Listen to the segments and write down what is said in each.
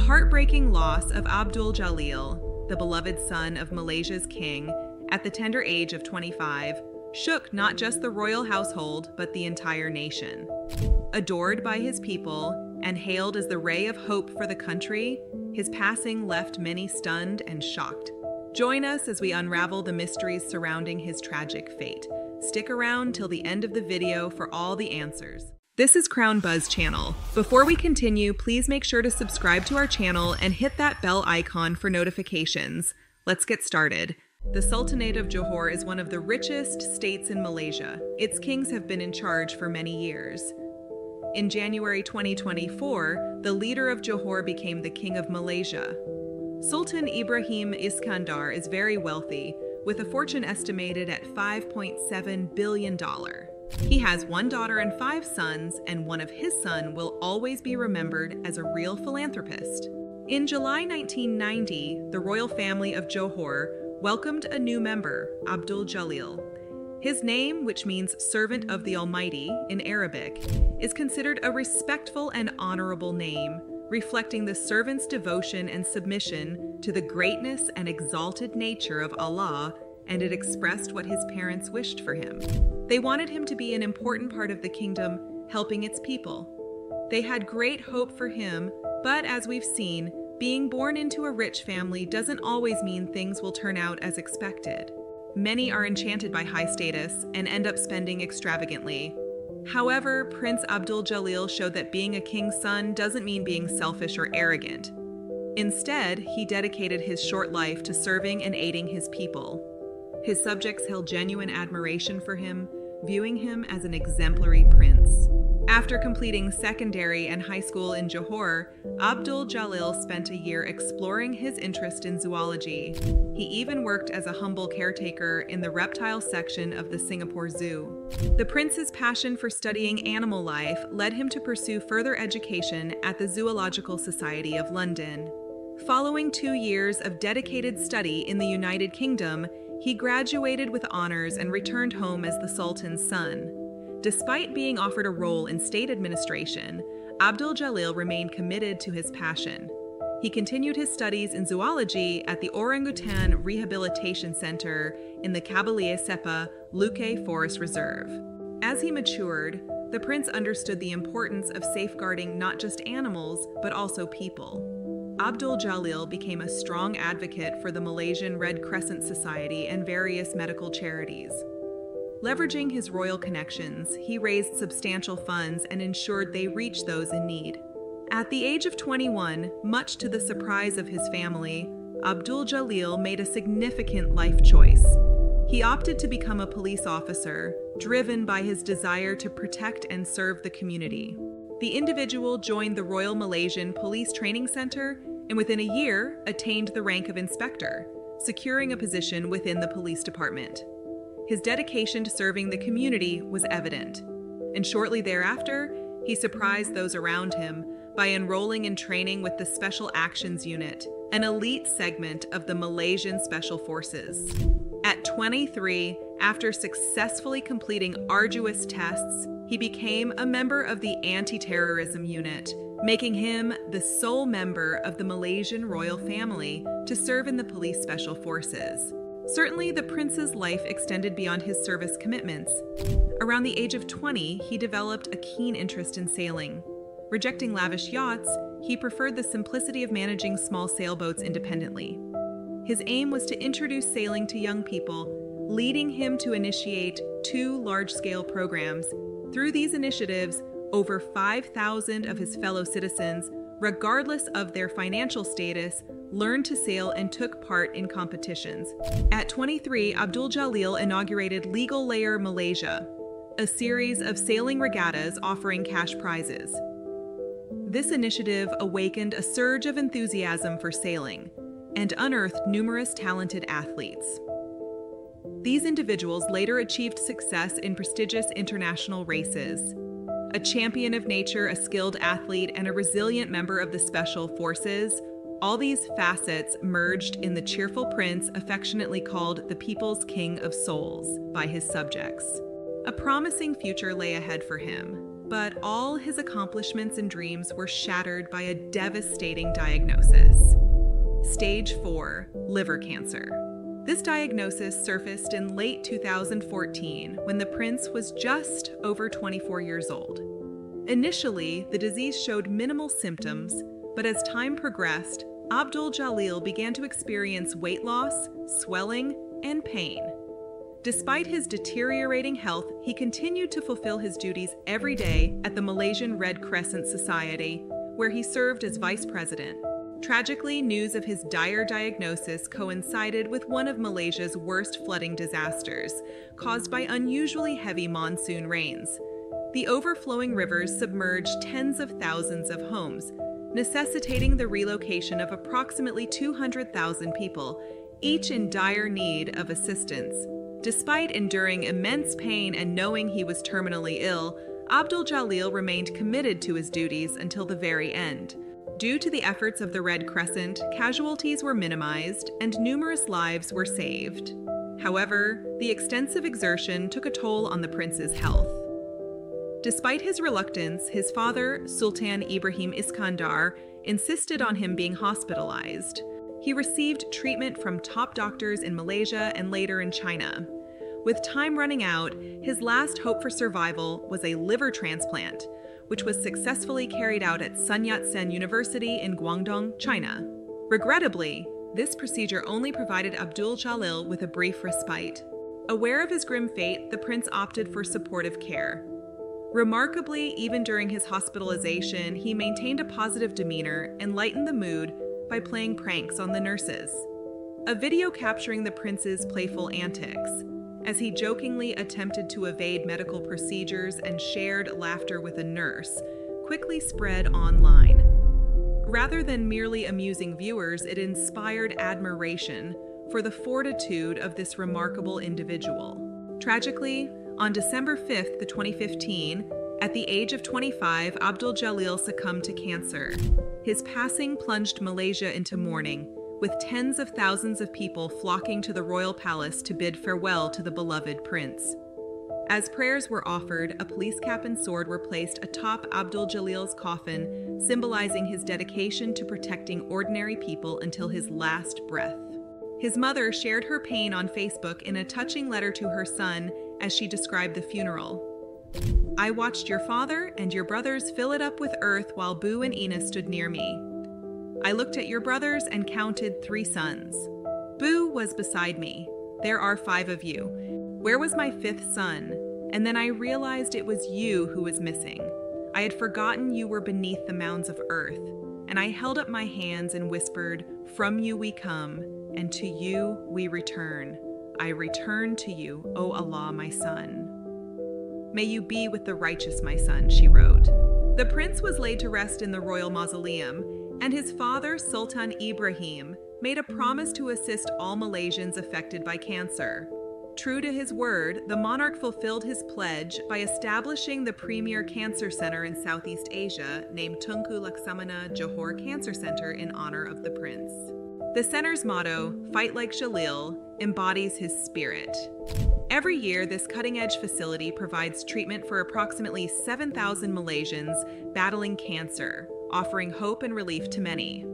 heartbreaking loss of Abdul Jalil, the beloved son of Malaysia's king, at the tender age of 25, shook not just the royal household, but the entire nation. Adored by his people and hailed as the ray of hope for the country, his passing left many stunned and shocked. Join us as we unravel the mysteries surrounding his tragic fate. Stick around till the end of the video for all the answers. This is Crown Buzz Channel. Before we continue, please make sure to subscribe to our channel and hit that bell icon for notifications. Let's get started. The Sultanate of Johor is one of the richest states in Malaysia. Its kings have been in charge for many years. In January 2024, the leader of Johor became the King of Malaysia. Sultan Ibrahim Iskandar is very wealthy, with a fortune estimated at $5.7 billion. He has one daughter and 5 sons, and one of his sons will always be remembered as a real philanthropist. In July 1990, the royal family of Johor welcomed a new member, Abdul Jalil. His name, which means servant of the Almighty in Arabic, is considered a respectful and honorable name, reflecting the servant's devotion and submission to the greatness and exalted nature of Allah, and it expressed what his parents wished for him. They wanted him to be an important part of the kingdom, helping its people. They had great hope for him, but as we've seen, being born into a rich family doesn't always mean things will turn out as expected. Many are enchanted by high status and end up spending extravagantly. However, Prince Abdul Jalil showed that being a king's son doesn't mean being selfish or arrogant. Instead, he dedicated his short life to serving and aiding his people. His subjects held genuine admiration for him, viewing him as an exemplary prince. After completing secondary and high school in Johor, Abdul Jalil spent a year exploring his interest in zoology. He even worked as a humble caretaker in the reptile section of the Singapore Zoo. The prince's passion for studying animal life led him to pursue further education at the Zoological Society of London. Following 2 years of dedicated study in the United Kingdom, he graduated with honors and returned home as the Sultan's son. Despite being offered a role in state administration, Abdul Jalil remained committed to his passion. He continued his studies in zoology at the Orangutan Rehabilitation Center in the Kabalia Sepa Luque Forest Reserve. As he matured, the prince understood the importance of safeguarding not just animals, but also people. Abdul Jalil became a strong advocate for the Malaysian Red Crescent Society and various medical charities. Leveraging his royal connections, he raised substantial funds and ensured they reached those in need. At the age of 21, much to the surprise of his family, Abdul Jalil made a significant life choice. He opted to become a police officer, driven by his desire to protect and serve the community. The individual joined the Royal Malaysian Police Training Center and within a year attained the rank of inspector, securing a position within the police department. His dedication to serving the community was evident, and shortly thereafter, he surprised those around him by enrolling in training with the Special Actions Unit, an elite segment of the Malaysian Special Forces. At 23, after successfully completing arduous tests, he became a member of the Anti-Terrorism Unit, making him the sole member of the Malaysian royal family to serve in the police special forces. Certainly, the prince's life extended beyond his service commitments. Around the age of 20, he developed a keen interest in sailing. Rejecting lavish yachts, he preferred the simplicity of managing small sailboats independently. His aim was to introduce sailing to young people, leading him to initiate 2 large-scale programs. Through these initiatives, over 5,000 of his fellow citizens, regardless of their financial status, learned to sail and took part in competitions. At 23, Abdul Jalil inaugurated Legal Layer Malaysia, a series of sailing regattas offering cash prizes. This initiative awakened a surge of enthusiasm for sailing and unearthed numerous talented athletes. These individuals later achieved success in prestigious international races. A champion of nature, a skilled athlete, and a resilient member of the Special Forces, all these facets merged in the cheerful prince affectionately called the People's King of Souls by his subjects. A promising future lay ahead for him. But all his accomplishments and dreams were shattered by a devastating diagnosis. Stage 4, liver cancer. This diagnosis surfaced in late 2014 when the prince was just over 24 years old. Initially, the disease showed minimal symptoms, but as time progressed, Abdul Jalil began to experience weight loss, swelling, and pain. Despite his deteriorating health, he continued to fulfill his duties every day at the Malaysian Red Crescent Society, where he served as vice president. Tragically, news of his dire diagnosis coincided with one of Malaysia's worst flooding disasters, caused by unusually heavy monsoon rains. The overflowing rivers submerged tens of thousands of homes, necessitating the relocation of approximately 200,000 people, each in dire need of assistance. Despite enduring immense pain and knowing he was terminally ill, Abdul Jalil remained committed to his duties until the very end. Due to the efforts of the Red Crescent, casualties were minimized and numerous lives were saved. However, the extensive exertion took a toll on the prince's health. Despite his reluctance, his father, Sultan Ibrahim Iskandar, insisted on him being hospitalized. He received treatment from top doctors in Malaysia and later in China. With time running out, his last hope for survival was a liver transplant, which was successfully carried out at Sun Yat-sen University in Guangdong, China. Regrettably, this procedure only provided Abdul Jalil with a brief respite. Aware of his grim fate, the prince opted for supportive care. Remarkably, even during his hospitalization, he maintained a positive demeanor and lightened the mood by playing pranks on the nurses. A video capturing the prince's playful antics, as he jokingly attempted to evade medical procedures and shared laughter with a nurse, quickly spread online. Rather than merely amusing viewers, it inspired admiration for the fortitude of this remarkable individual. Tragically, on December 5th, 2015, at the age of 25, Abdul Jalil succumbed to cancer. His passing plunged Malaysia into mourning, with tens of thousands of people flocking to the royal palace to bid farewell to the beloved prince. As prayers were offered, a police cap and sword were placed atop Abdul Jalil's coffin, symbolizing his dedication to protecting ordinary people until his last breath. His mother shared her pain on Facebook in a touching letter to her son as she described the funeral. "I watched your father and your brothers fill it up with earth while Boo and Ina stood near me. I looked at your brothers and counted 3 sons. Boo was beside me. There are 5 of you. Where was my 5th son? And then I realized it was you who was missing. I had forgotten you were beneath the mounds of earth. And I held up my hands and whispered, 'From you we come, and to you we return. I return to you, O Allah, my son. May you be with the righteous, my son,' she wrote." The prince was laid to rest in the royal mausoleum, and his father, Sultan Ibrahim, made a promise to assist all Malaysians affected by cancer. True to his word, the monarch fulfilled his pledge by establishing the premier cancer center in Southeast Asia named Tunku Laksamana Johor Cancer Center in honor of the prince. The center's motto, "Fight like Jalil," embodies his spirit. Every year, this cutting-edge facility provides treatment for approximately 7,000 Malaysians battling cancer, offering hope and relief to many.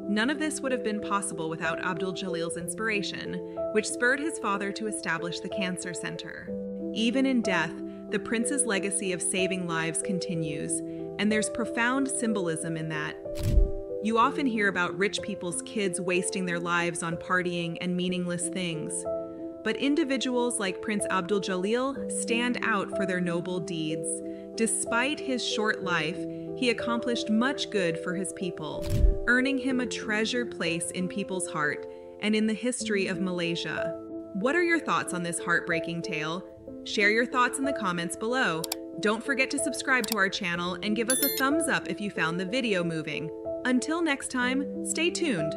None of this would have been possible without Abdul Jalil's inspiration, which spurred his father to establish the Cancer Center. Even in death, the prince's legacy of saving lives continues, and there's profound symbolism in that. You often hear about rich people's kids wasting their lives on partying and meaningless things. But individuals like Prince Abdul Jalil stand out for their noble deeds. Despite his short life, he accomplished much good for his people, earning him a treasured place in people's heart and in the history of Malaysia. What are your thoughts on this heartbreaking tale? Share your thoughts in the comments below. Don't forget to subscribe to our channel and give us a thumbs up if you found the video moving. Until next time, stay tuned.